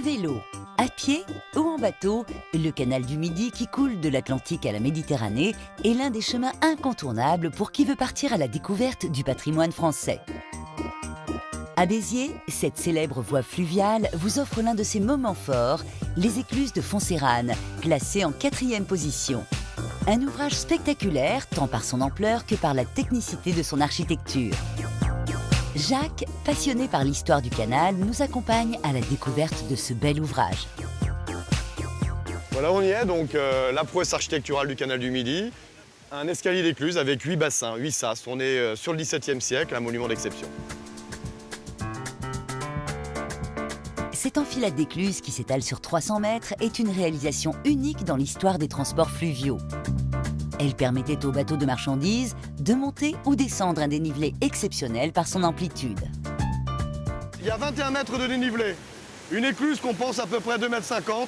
vélo, à pied ou en bateau, le canal du Midi qui coule de l'Atlantique à la Méditerranée est l'un des chemins incontournables pour qui veut partir à la découverte du patrimoine français. À Béziers, cette célèbre voie fluviale vous offre l'un de ses moments forts, les écluses de Foncérane, classées en 4e position. Un ouvrage spectaculaire tant par son ampleur que par la technicité de son architecture. Jacques, passionné par l'histoire du canal, nous accompagne à la découverte de ce bel ouvrage. Voilà, on y est, donc la prouesse architecturale du canal du Midi. Un escalier d'écluse avec 8 bassins, 8 sas. On est sur le XVIIe siècle, un monument d'exception. Cette enfilade d'écluses qui s'étale sur 300 mètres est une réalisation unique dans l'histoire des transports fluviaux. Elle permettait aux bateaux de marchandises de monter ou descendre un dénivelé exceptionnel par son amplitude. Il y a 21 mètres de dénivelé. Une écluse qu'on pense à peu près 2,50 m.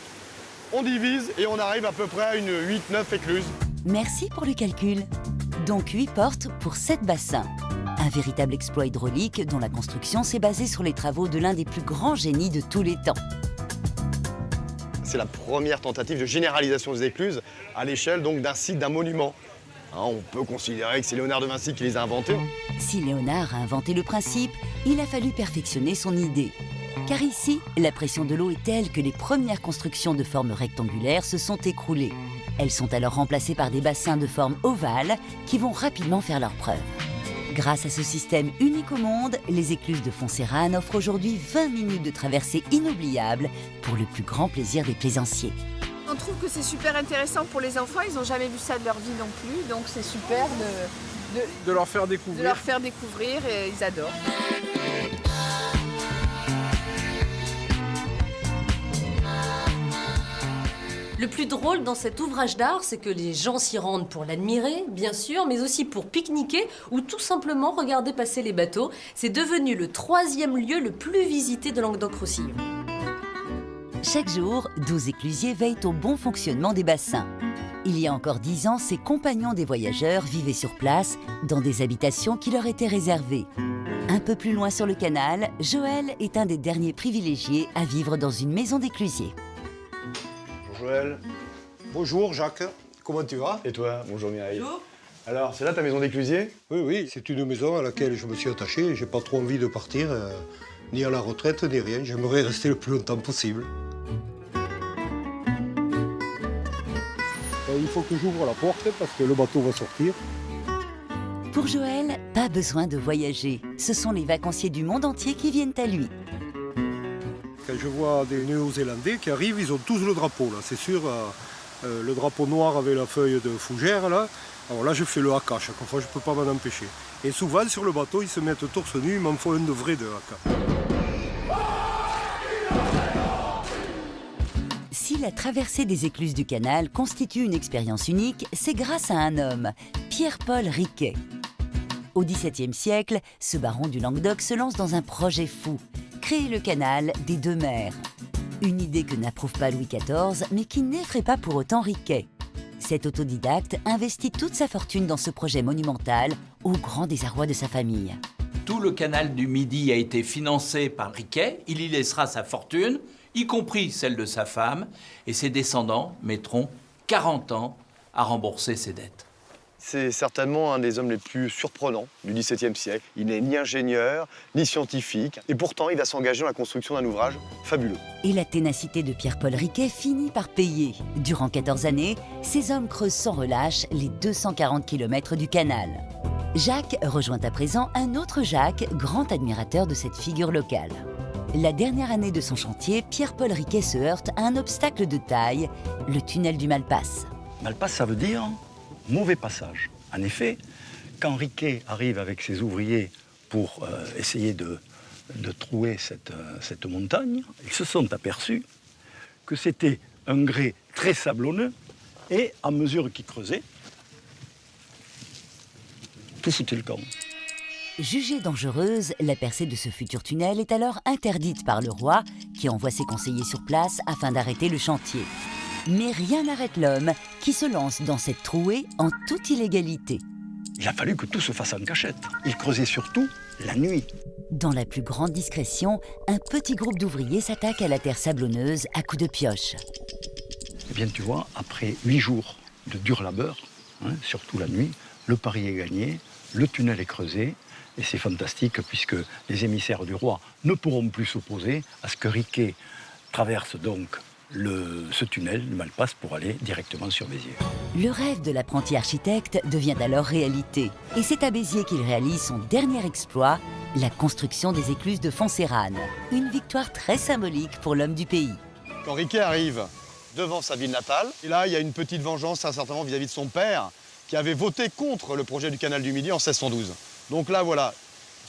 On divise et on arrive à peu près à une 8-9 écluses. Merci pour le calcul. Donc 8 portes pour 7 bassins. Un véritable exploit hydraulique dont la construction s'est basée sur les travaux de l'un des plus grands génies de tous les temps. C'est la première tentative de généralisation des écluses à l'échelle d'un site, d'un monument. On peut considérer que c'est Léonard de Vinci qui les a inventés. Si Léonard a inventé le principe, il a fallu perfectionner son idée. Car ici, la pression de l'eau est telle que les premières constructions de forme rectangulaire se sont écroulées. Elles sont alors remplacées par des bassins de forme ovale qui vont rapidement faire leurs preuves. Grâce à ce système unique au monde, les écluses de Foncérane offrent aujourd'hui 20 minutes de traversée inoubliable pour le plus grand plaisir des plaisanciers. On trouve que c'est super intéressant pour les enfants, ils n'ont jamais vu ça de leur vie non plus, donc c'est super de leur faire découvrir. De leur faire découvrir et ils adorent. Le plus drôle dans cet ouvrage d'art, c'est que les gens s'y rendent pour l'admirer, bien sûr, mais aussi pour pique-niquer ou tout simplement regarder passer les bateaux. C'est devenu le 3e lieu le plus visité de Languedoc-Roussillon. Chaque jour, 12 éclusiers veillent au bon fonctionnement des bassins. Il y a encore 10 ans, ces compagnons des voyageurs vivaient sur place, dans des habitations qui leur étaient réservées. Un peu plus loin sur le canal, Joël est un des derniers privilégiés à vivre dans une maison d'éclusier. Joël. Bonjour Jacques, comment tu vas? Et toi? Bonjour Mireille. Bonjour. Alors, c'est là ta maison d'éclusier? Oui, c'est une maison à laquelle je me suis attaché. J'ai pas trop envie de partir, ni à la retraite, ni rien. J'aimerais rester le plus longtemps possible. Il faut que j'ouvre la porte parce que le bateau va sortir. Pour Joël, pas besoin de voyager. Ce sont les vacanciers du monde entier qui viennent à lui. Quand je vois des Néo-Zélandais qui arrivent, ils ont tous le drapeau, là. C'est sûr, le drapeau noir avec la feuille de fougère, là. Alors là, je fais le haka. Chaque fois, je ne peux pas m'en empêcher. Et souvent, sur le bateau, ils se mettent torse nu, ils m'en font un de vrai de haka. Si la traversée des écluses du canal constitue une expérience unique, c'est grâce à un homme, Pierre-Paul Riquet. Au XVIIe siècle, ce baron du Languedoc se lance dans un projet fou, créer le canal des deux mers. Une idée que n'approuve pas Louis XIV, mais qui n'effraie pas pour autant Riquet. Cet autodidacte investit toute sa fortune dans ce projet monumental, au grand désarroi de sa famille. Tout le canal du Midi a été financé par Riquet. Il y laissera sa fortune, y compris celle de sa femme, et ses descendants mettront 40 ans à rembourser ses dettes. C'est certainement un des hommes les plus surprenants du XVIIe siècle. Il n'est ni ingénieur, ni scientifique, et pourtant il va s'engager dans la construction d'un ouvrage fabuleux. Et la ténacité de Pierre-Paul Riquet finit par payer. Durant 14 années, ces hommes creusent sans relâche les 240 km du canal. Jacques rejoint à présent un autre Jacques, grand admirateur de cette figure locale. La dernière année de son chantier, Pierre-Paul Riquet se heurte à un obstacle de taille, le tunnel du Malpasse. Malpasse, ça veut dire mauvais passage. En effet, quand Riquet arrive avec ses ouvriers pour essayer de trouer cette montagne, ils se sont aperçus que c'était un grès très sablonneux et à mesure qu'ils creusaient, tout foutait le camp. Jugée dangereuse, la percée de ce futur tunnel est alors interdite par le roi, qui envoie ses conseillers sur place afin d'arrêter le chantier. Mais rien n'arrête l'homme qui se lance dans cette trouée en toute illégalité. Il a fallu que tout se fasse en cachette. Il creusait surtout la nuit. Dans la plus grande discrétion, un petit groupe d'ouvriers s'attaque à la terre sablonneuse à coups de pioche. Eh bien, tu vois, après 8 jours de dur labeur, surtout la nuit, le pari est gagné, le tunnel est creusé, et c'est fantastique puisque les émissaires du roi ne pourront plus s'opposer à ce que Riquet traverse donc ce tunnel, le Malpasse, pour aller directement sur Béziers. Le rêve de l'apprenti architecte devient alors réalité. Et c'est à Béziers qu'il réalise son dernier exploit, la construction des écluses de Foncérane. Une victoire très symbolique pour l'homme du pays. Quand Riquet arrive devant sa ville natale, et là, il y a une petite vengeance, très certainement, vis-à-vis de son père, qui avait voté contre le projet du canal du Midi en 1612. Donc là, voilà,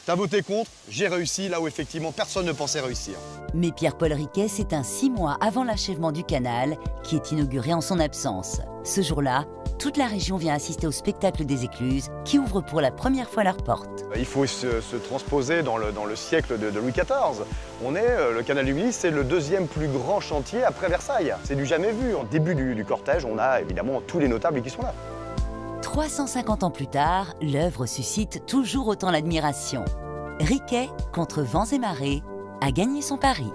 t'as voté contre, j'ai réussi là où effectivement personne ne pensait réussir. Mais Pierre-Paul Riquet s'éteint 6 mois avant l'achèvement du canal, qui est inauguré en son absence. Ce jour-là, toute la région vient assister au spectacle des écluses, qui ouvrent pour la première fois leurs portes. Il faut se transposer dans le siècle de Louis XIV. Le canal du Midi, c'est le deuxième plus grand chantier après Versailles. C'est du jamais vu. Au début du cortège, on a évidemment tous les notables qui sont là. 350 ans plus tard, l'œuvre suscite toujours autant l'admiration. Riquet, contre vents et marées, a gagné son pari.